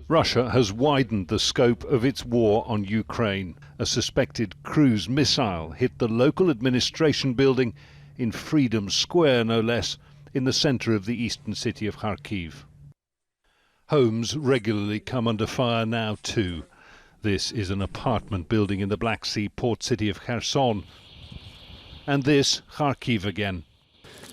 Russia has widened the scope of its war on Ukraine. A suspected cruise missile hit the local administration building in Freedom Square, no less, in the centre of the eastern city of Kharkiv. Homes regularly come under fire now too. This is an apartment building in the Black Sea port city of Kherson. And this, Kharkiv again.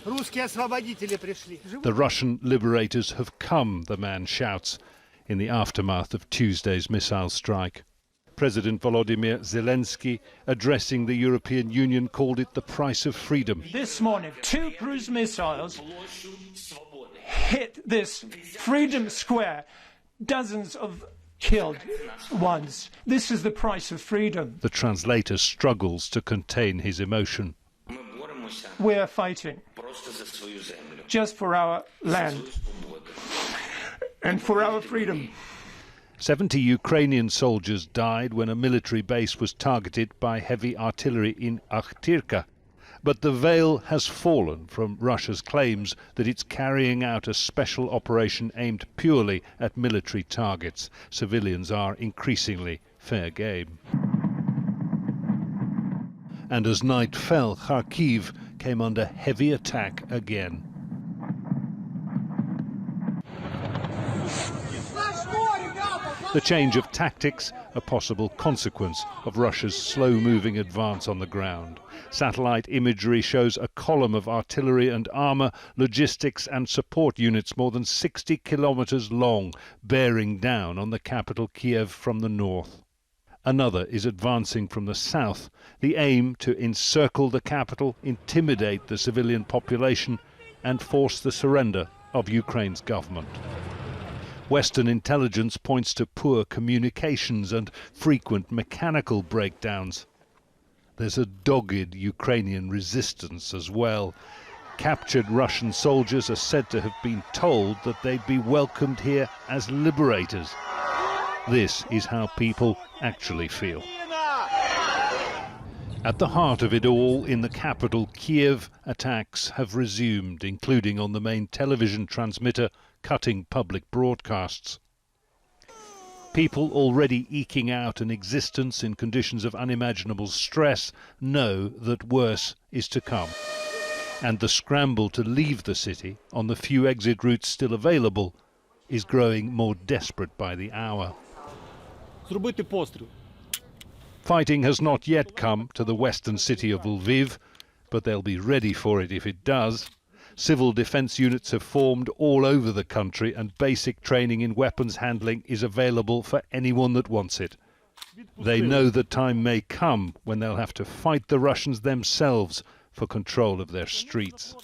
The Russian liberators have come, the man shouts, in the aftermath of Tuesday's missile strike. President Volodymyr Zelensky, addressing the European Union, called it the price of freedom. This morning, 2 cruise missiles hit this Freedom Square. Dozens of killed ones. This is the price of freedom. The translator struggles to contain his emotion. We are fighting just for our land and for our freedom. 70 Ukrainian soldiers died when a military base was targeted by heavy artillery in Akhtirka. But the veil has fallen from Russia's claims that it's carrying out a special operation aimed purely at military targets. Civilians are increasingly fair game. And as night fell, Kharkiv came under heavy attack again. The change of tactics, a possible consequence of Russia's slow-moving advance on the ground. Satellite imagery shows a column of artillery and armour, logistics and support units more than 60 kilometres long, bearing down on the capital Kyiv from the north. Another is advancing from the south, the aim to encircle the capital, intimidate the civilian population and force the surrender of Ukraine's government. Western intelligence points to poor communications and frequent mechanical breakdowns. There's a dogged Ukrainian resistance as well. Captured Russian soldiers are said to have been told that they'd be welcomed here as liberators. This is how people actually feel. At the heart of it all, in the capital Kyiv, attacks have resumed, including on the main television transmitter, cutting public broadcasts. People already eking out an existence in conditions of unimaginable stress know that worse is to come. And the scramble to leave the city, on the few exit routes still available, is growing more desperate by the hour. Fighting has not yet come to the western city of Lviv, but they'll be ready for it if it does. Civil defence units have formed all over the country, and basic training in weapons handling is available for anyone that wants it. They know the time may come when they'll have to fight the Russians themselves for control of their streets.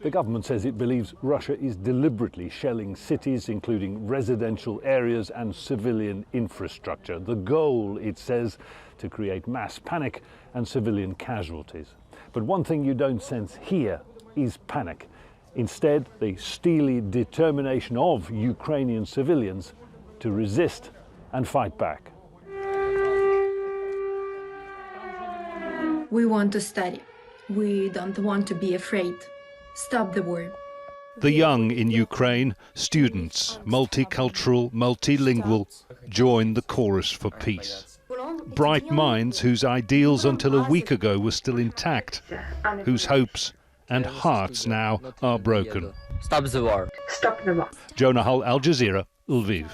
The government says it believes Russia is deliberately shelling cities, including residential areas and civilian infrastructure. The goal, it says, to create mass panic and civilian casualties. But one thing you don't sense here is panic. Instead, the steely determination of Ukrainian civilians to resist and fight back. We want to study. We don't want to be afraid. Stop the war. The young in Ukraine, students, multicultural, multilingual, join the chorus for peace. Bright minds whose ideals until a week ago were still intact, whose hopes and hearts now are broken. Stop the war. Stop the war. Jonah Hull, Al Jazeera, Lviv.